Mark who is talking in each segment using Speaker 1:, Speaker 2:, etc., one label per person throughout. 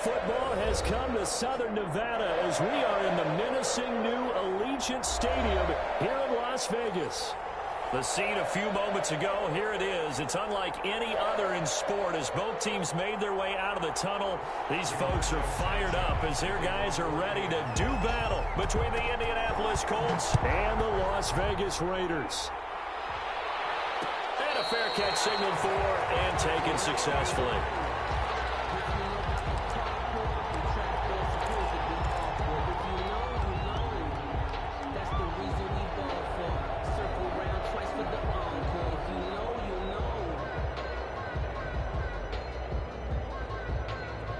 Speaker 1: football has come to Southern Nevada as we are in the menacing new Allegiant Stadium here in Las Vegas. The scene a few moments ago, here it is. It's unlike any other in sport as both teams made their way out of the tunnel. These folks are fired up as their guys are ready to do battle between the Indianapolis Colts and the Las Vegas Raiders. And a fair catch signaled for and taken successfully.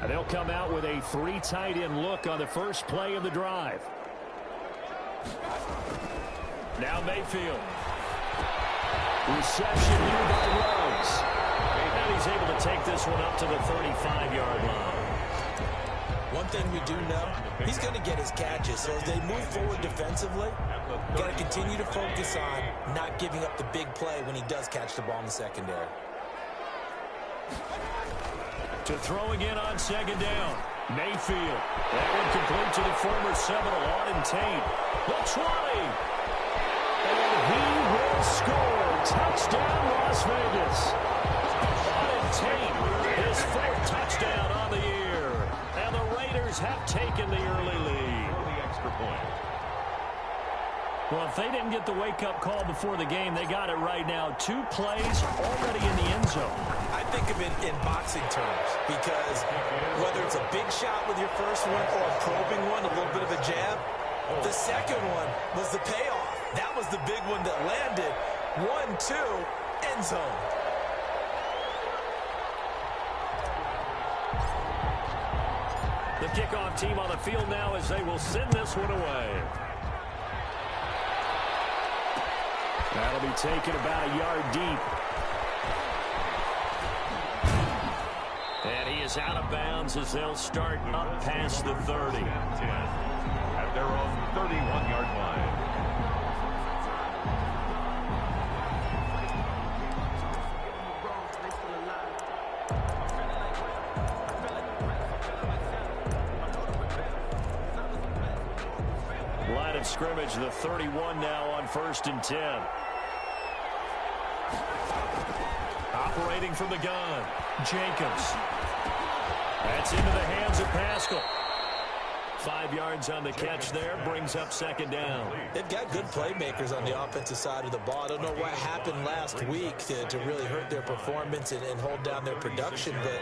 Speaker 1: They'll come out with a 3 tight end look on the first play of the drive. Now Mayfield. Reception here by Ruggs. And he's able to take this one up to the 35-yard line.
Speaker 2: One thing we do know, he's going to get his catches. So as they move forward defensively, got to continue to focus on not giving up the big play when he does catch the ball in the secondary.
Speaker 1: To throw again on second down. Mayfield. That one complete to the former Seminole, Auden Tate. The 20. And he will score. Touchdown, Las Vegas. Auden Tate, his 4th touchdown on the year. And the Raiders have taken the early lead.
Speaker 3: The extra point.
Speaker 1: Well, if they didn't get the wake-up call before the game, they got it right now. 2 plays already in the end zone.
Speaker 2: I think of it in boxing terms because whether it's a big shot with your first one or a probing one, a little bit of a jab, the second one was the payoff. That was the big one that landed. 1-2, end zone.
Speaker 1: The kickoff team on the field now as they will send this one away. That'll be taken about a yard deep. And he is out of bounds as they'll start up past the 30.
Speaker 3: At their own 31-yard line.
Speaker 1: Line of scrimmage, the 31 now on 1st and 10. Operating from the gun, Jacobs. That's into the hands of Pascal. 5 yards on the catch there, brings up second down.
Speaker 2: They've got good playmakers on the offensive side of the ball. I don't know what happened last week to really hurt their performance and hold down their production, but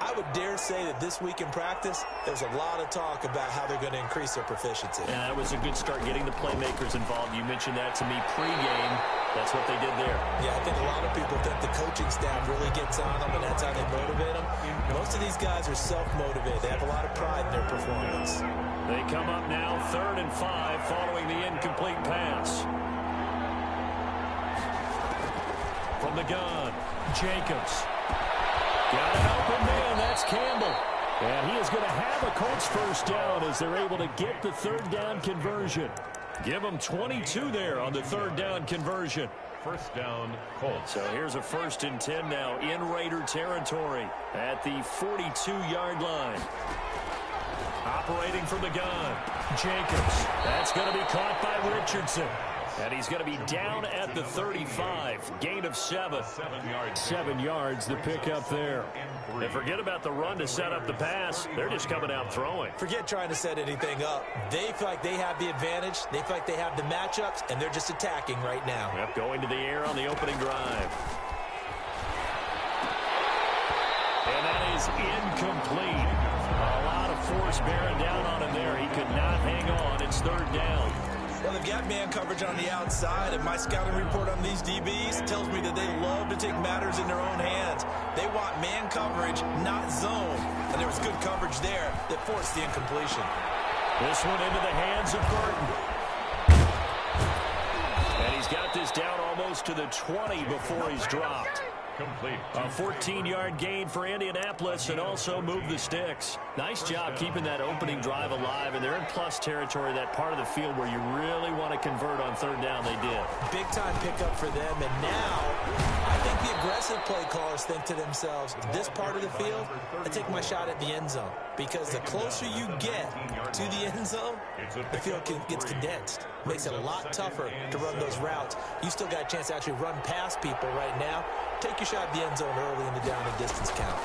Speaker 2: I would dare say that this week in practice, there's a lot of talk about how they're going to increase their proficiency.
Speaker 1: Yeah, that was a good start getting the playmakers involved. You mentioned that to me pregame. That's what they did there.
Speaker 2: Yeah, I think a lot of people think the coaching staff really gets on them, and that's how they motivate them. Most of these guys are self-motivated. They have a lot of pride in their performance.
Speaker 1: They come up now 3rd and 5 following the incomplete pass. From the gun, Jacobs. Got an open man, that's Campbell. And he is going to have a Colts first down as they're able to get the 3rd down conversion. Give them 22 there on the 3rd down conversion.
Speaker 3: First down, Colts.
Speaker 1: So here's a 1st and 10 now in Raider territory at the 42-yard line. Operating from the gun, Jacobs. That's going to be caught by Richardson. And he's going to be down at the 35. Gain of 7. 7 yards, the pickup there. And forget about the run to set up the pass. They're just coming out throwing.
Speaker 2: Forget trying to set anything up. They feel like they have the advantage. They feel like they have the matchups, and they're just attacking right now.
Speaker 1: Yep, going to the air on the opening drive. And that is incomplete. A lot of force bearing down on him there. He could not hang on. It's 3rd down.
Speaker 2: Well, they've got man coverage on the outside, and my scouting report on these DBs tells me that they love to take matters in their own hands. They want man coverage, not zone. And there was good coverage there that forced the incompletion.
Speaker 1: This one into the hands of Burton. And he's got this down almost to the 20 before he's dropped.
Speaker 3: Complete.
Speaker 1: A 14-yard gain for Indianapolis and also move the sticks. Nice job keeping that opening drive alive, and they're in plus territory, that part of the field where you really want to convert on third down. They did.
Speaker 2: Big-time pickup for them, and now I think the aggressive play callers think to themselves, this part of the field, I take my shot at the end zone, because the closer you get to the end zone, the field gets condensed. Makes it a lot tougher to run those routes. You still got a chance to actually run past people right now. Take your shot at the end zone early in the down and distance count.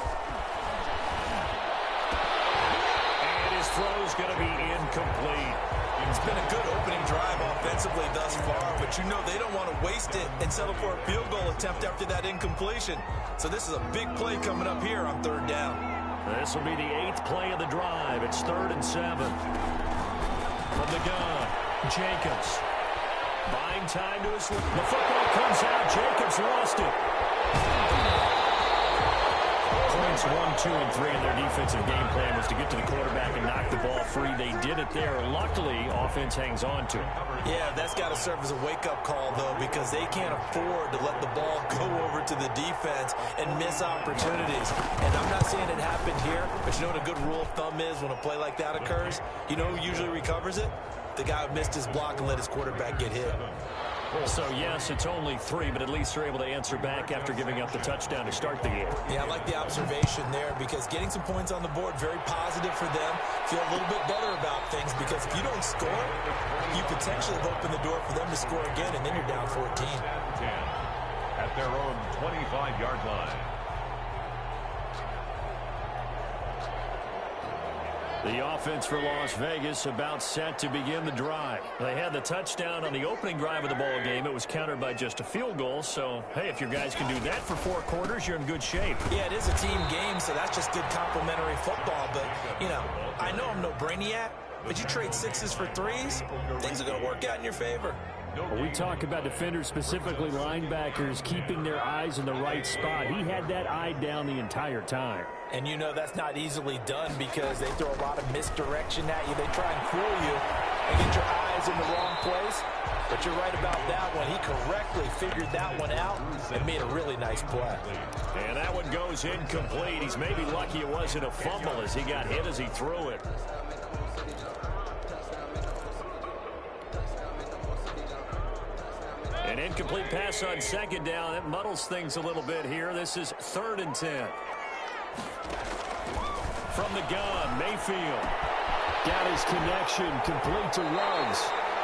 Speaker 1: And his throw's going to be incomplete.
Speaker 2: It's been a good opening drive offensively thus far, but you know they don't want to waste it and settle for a field goal attempt after that incompletion. So this is a big play coming up here on third down.
Speaker 1: This will be the 8th play of the drive. It's 3rd and 7. From the gun, Jacobs. Buying time to his... The football comes out. Jacobs lost it. Points 1, 2, and 3 in their defensive game plan was to get to the quarterback and knock the ball free. They did it there. Luckily, offense hangs on to it.
Speaker 2: Yeah, that's got to serve as a wake-up call, though, because they can't afford to let the ball go over to the defense and miss opportunities. And I'm not saying it happened here, but you know what a good rule of thumb is when a play like that occurs? You know who usually recovers it? The guy who missed his block and let his quarterback get hit.
Speaker 1: So, yes, it's only 3, but at least they're able to answer back after giving up the touchdown to start the game.
Speaker 2: Yeah, I like the observation there, because getting some points on the board, very positive for them. Feel a little bit better about things, because if you don't score, you potentially have opened the door for them to score again, and then you're down 14.
Speaker 3: 10 at their own 25-yard line.
Speaker 1: The offense for Las Vegas about set to begin the drive. They had the touchdown on the opening drive of the ball game. It was countered by just a field goal. So, hey, if your guys can do that for 4 quarters, you're in good shape.
Speaker 2: Yeah, it is a team game, so that's just good complementary football. But, you know, I know I'm no brainiac, but you trade 6s for 3s, things are going to work out in your favor.
Speaker 1: Well, we talk about defenders, specifically linebackers, keeping their eyes in the right spot. He had that eye down the entire time.
Speaker 2: And you know that's not easily done, because they throw a lot of misdirection at you. They try and fool you and get your eyes in the wrong place. But you're right about that one. He correctly figured that one out and made a really nice play.
Speaker 1: And that one goes incomplete. He's maybe lucky it wasn't a fumble as he got hit as he threw it. An incomplete pass on 2nd down. That muddles things a little bit here. This is 3rd and 10. From the gun, Mayfield. Got his connection, complete to Ruggs.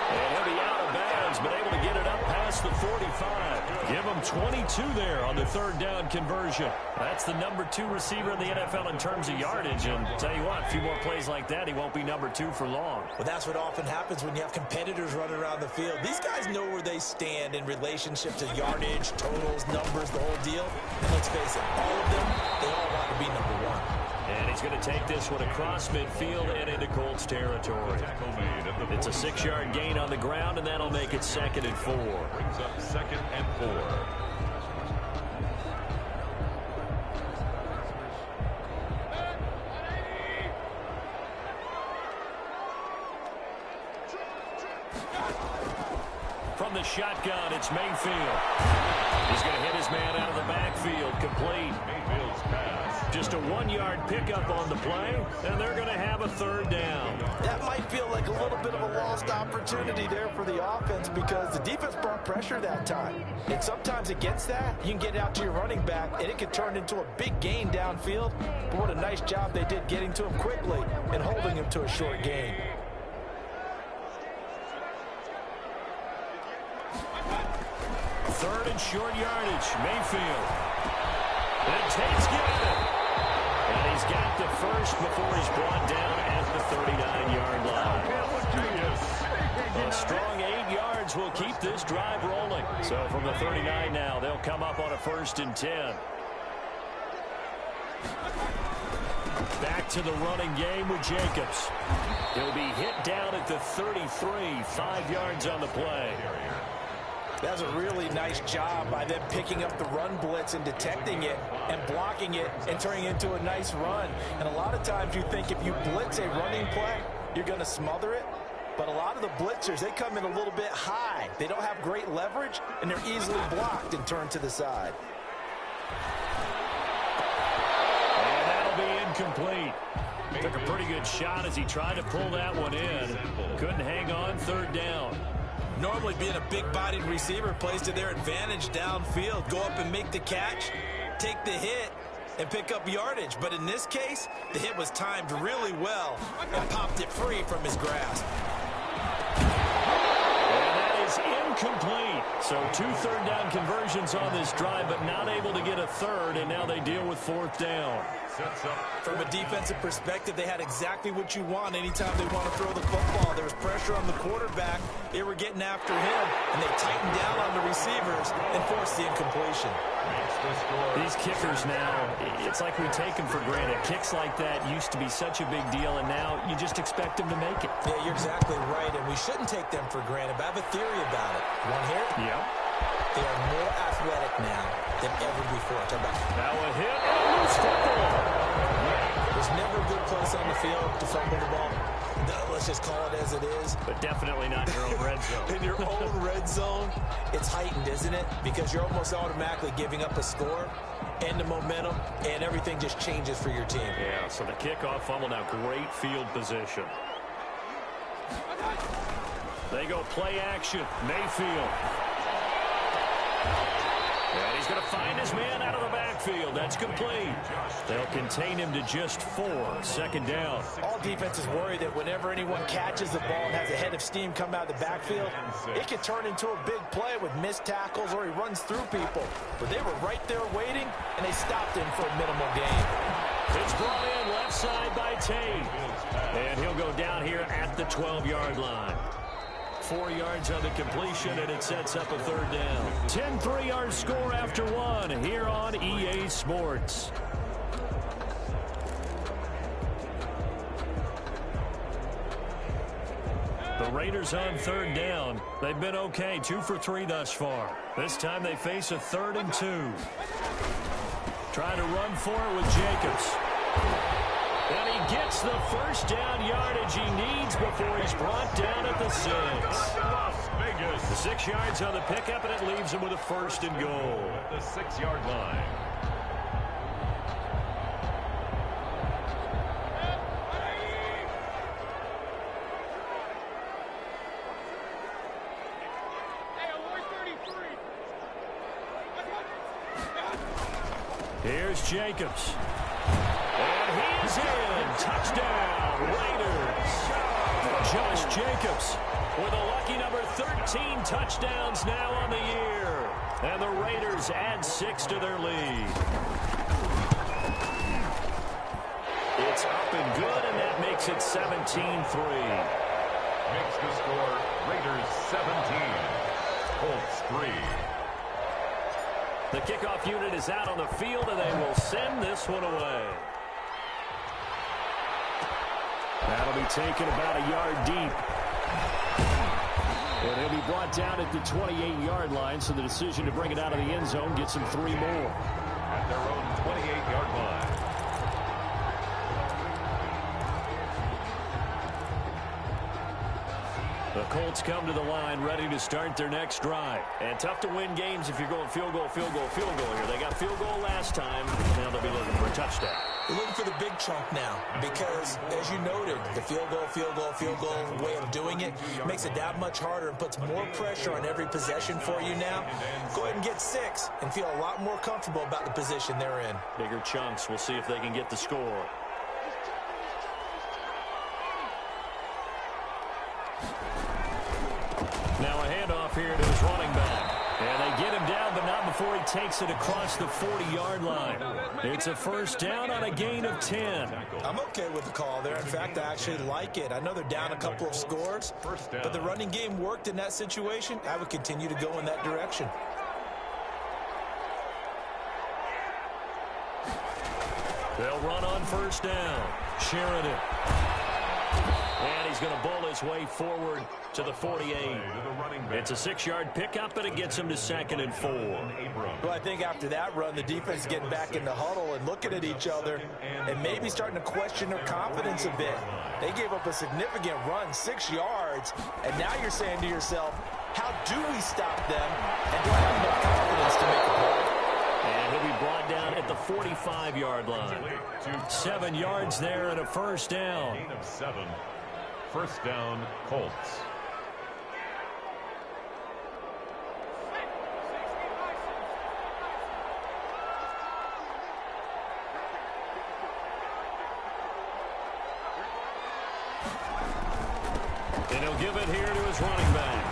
Speaker 1: And he'll be out of bounds, but able to get it up past the 45. Give him 22 there on the 3rd down conversion. That's the number 2 receiver in the NFL in terms of yardage. And tell you what, a few more plays like that, he won't be number 2 for long.
Speaker 2: Well, that's what often happens when you have competitors running around the field. These guys know where they stand in relationship to yardage, totals, numbers, the whole deal. And let's face it, all of them, they all want to be number 1.
Speaker 1: And he's going to take this one across midfield and into Colts territory. It's a 6-yard gain on the ground, and that'll make it 2nd and 4.
Speaker 3: Brings up 2nd and 4.
Speaker 1: From the shotgun, it's Mayfield. He's going to hit his man out of the backfield, complete.
Speaker 3: Mayfield's pass.
Speaker 1: Just a 1-yard pickup on the play, and they're going to have a 3rd down.
Speaker 2: That might feel like a little bit of a lost opportunity there for the offense, because the defense brought pressure that time. And sometimes against that, you can get out to your running back, and it can turn into a big gain downfield. But what a nice job they did getting to him quickly and holding him to a short gain.
Speaker 1: Third and short yardage, Mayfield. And Tate's got it. And he's got the first before he's brought down at the 39-yard line. A strong 8 yards will keep this drive rolling. So from the 39 now, they'll come up on a 1st and 10. Back to the running game with Jacobs. He'll be hit down at the 33, 5 yards on the play.
Speaker 2: That's a really nice job by them picking up the run blitz and detecting it and blocking it and turning it into a nice run. And a lot of times you think if you blitz a running play, you're going to smother it. But a lot of the blitzers, they come in a little bit high. They don't have great leverage, and they're easily blocked and turned to the side.
Speaker 1: And that'll be incomplete. Took a pretty good shot as he tried to pull that one in. Couldn't hang on, third down.
Speaker 2: Normally being a big-bodied receiver plays to their advantage downfield. Go up and make the catch, take the hit, and pick up yardage. But in this case, the hit was timed really well and popped it free from his grasp.
Speaker 1: And that is incomplete. So 2 third-down conversions on this drive, but not able to get a third, and now they deal with fourth down.
Speaker 2: From a defensive perspective, they had exactly what you want anytime they want to throw the football. There was pressure on the quarterback. They were getting after him, and they tightened down on the receivers and forced the incompletion.
Speaker 1: These kickers now, it's like we take them for granted. Kicks like that used to be such a big deal, and now you just expect them to make it.
Speaker 2: Yeah, you're exactly right, and we shouldn't take them for granted, but I have a theory about it. You want to hear it?
Speaker 1: Yep.
Speaker 2: They are more athletic now than ever before.
Speaker 1: Now a hit and a loose football.
Speaker 2: There's never a good place on the field to fumble the ball. Let's just call it as it is.
Speaker 1: But definitely not in your own red zone.
Speaker 2: In your own red zone, it's heightened, isn't it? Because you're almost automatically giving up a score and the momentum, and everything just changes for your team.
Speaker 1: Yeah, so the kickoff fumble, now great field position. They go play action. Mayfield. And he's going to find his man out of the backfield. That's complete. They'll contain him to just 4. Second down.
Speaker 2: All defenses worry that whenever anyone catches the ball and has a head of steam come out of the backfield, it can turn into a big play with missed tackles or he runs through people. But they were right there waiting, and they stopped him for a minimal gain.
Speaker 1: It's brought in left side by Tate. And he'll go down here at the 12-yard line. 4 yards on the completion, and it sets up a third down. 10-3 our score after 1 here on EA Sports. The Raiders on third down. They've been okay, 2 for 3 thus far. This time they face a 3rd and 2. Trying to run for it with Jacobs. And he gets the first down yardage he needs before he's brought down at the 6. The 6 yards on the pickup, and it leaves him with a 1st and goal.
Speaker 3: At the 6-yard line.
Speaker 1: Here's Jacobs. And he is in. Touchdown, Raiders. Josh Jacobs with a lucky number 13 touchdowns now on the year. And the Raiders add 6 to their lead. It's up and good, and that makes it 17-3.
Speaker 3: Makes the score Raiders 17, Colts 3.
Speaker 1: The kickoff unit is out on the field, and they will send this one away. That'll be taken about a yard deep. And he'll be brought down at the 28-yard line, so the decision to bring it out of the end zone gets him 3 more.
Speaker 3: At their own 28-yard line.
Speaker 1: The Colts come to the line ready to start their next drive. And tough to win games if you're going field goal, field goal, field goal here. They got field goal last time. Now they'll be looking for a touchdown.
Speaker 2: They're looking for the big chunk now because, as you noted, the field goal way of doing it makes it that much harder and puts more pressure on every possession for you now. Go ahead and get 6 and feel a lot more comfortable about the position they're in.
Speaker 1: Bigger chunks. We'll see if they can get the score. Now a handoff here to his running back. And they get him down, but not before he takes it across the 40-yard line. It's a first down on a gain of 10.
Speaker 2: I'm okay with the call there. In fact, I actually like it. I know they're down a couple of scores, but the running game worked in that situation. I would continue to go in that direction.
Speaker 1: They'll run on first down. Sheridan. And he's going to bowl his way forward to the 48. It's a 6-yard pickup, and it gets him to 2nd and 4.
Speaker 2: Well, I think after that run, the defense is getting back in the huddle and looking at each other and maybe starting to question their confidence a bit. They gave up a significant run, 6 yards, and now you're saying to yourself, how do we stop them, and do I have enough confidence to make a play?
Speaker 1: And he'll be brought down at the 45-yard line. 7 yards there and a first down.
Speaker 3: Gain of 7. First down, Colts.
Speaker 1: And he'll give it here to his running back.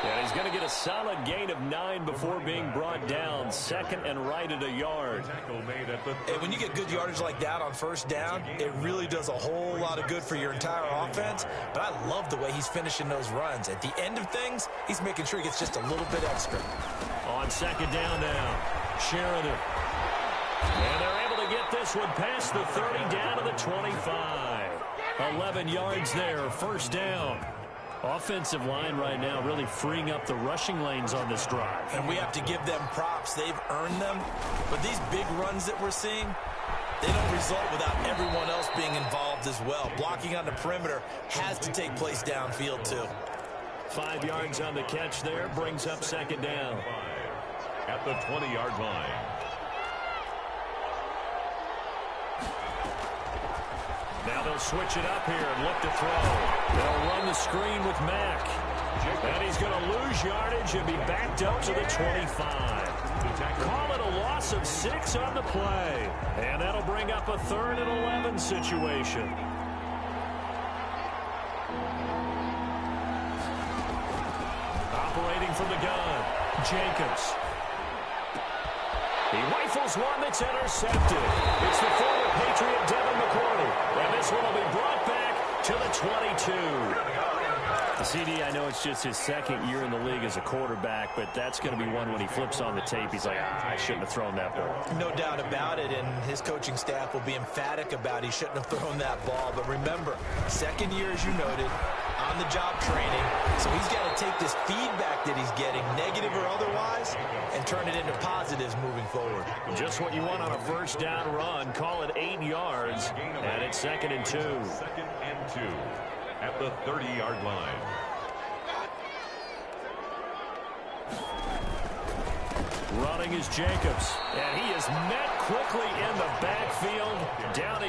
Speaker 1: And he's going to get a solid gain of 9 before being brought down. Second and right at a yard.
Speaker 2: And when you get good yardage like that on first down, it really does a whole lot of good for your entire offense. But I love the way he's finishing those runs. At the end of things, he's making sure he gets just a little bit extra.
Speaker 1: On second down now, Sheridan. And they're able to get this one past the 30 down to the 25. 11 yards there, first down. Offensive line right now really freeing up the rushing lanes on this drive.
Speaker 2: And we have to give them props. They've earned them. But these big runs that we're seeing, they don't result without everyone else being involved as well. Blocking on the perimeter has to take place downfield too.
Speaker 1: 5 yards on the catch there, brings up second down.
Speaker 3: At the 20-yard line.
Speaker 1: Now they'll switch it up here and look to throw. They'll run the screen with Mack. And he's going to lose yardage and be backed up to the 25. Call it a loss of 6 on the play. And that'll bring up a 3rd and 11 situation. Operating from the gun, Jacobs. He rifles one that's intercepted. It's the former Patriot Devin McCourty. And this one will be brought back to the 22. The CD, I know it's just his second year in the league as a quarterback, but that's going to be one when he flips on the tape. He's like, I shouldn't have thrown that ball.
Speaker 2: No doubt about it, and his coaching staff will be emphatic about he shouldn't have thrown that ball. But remember, second year, as you noted, on-the-job training. So he's got to take this feedback that he's getting, negative or otherwise, and turn it into positives moving forward.
Speaker 1: Just what you want on a first down run. Call it 8 yards, and it's 2nd and 2.
Speaker 3: 2nd and 2 at the 30-yard line.
Speaker 1: Running is Jacobs, and he is met quickly in the backfield. Down he goes.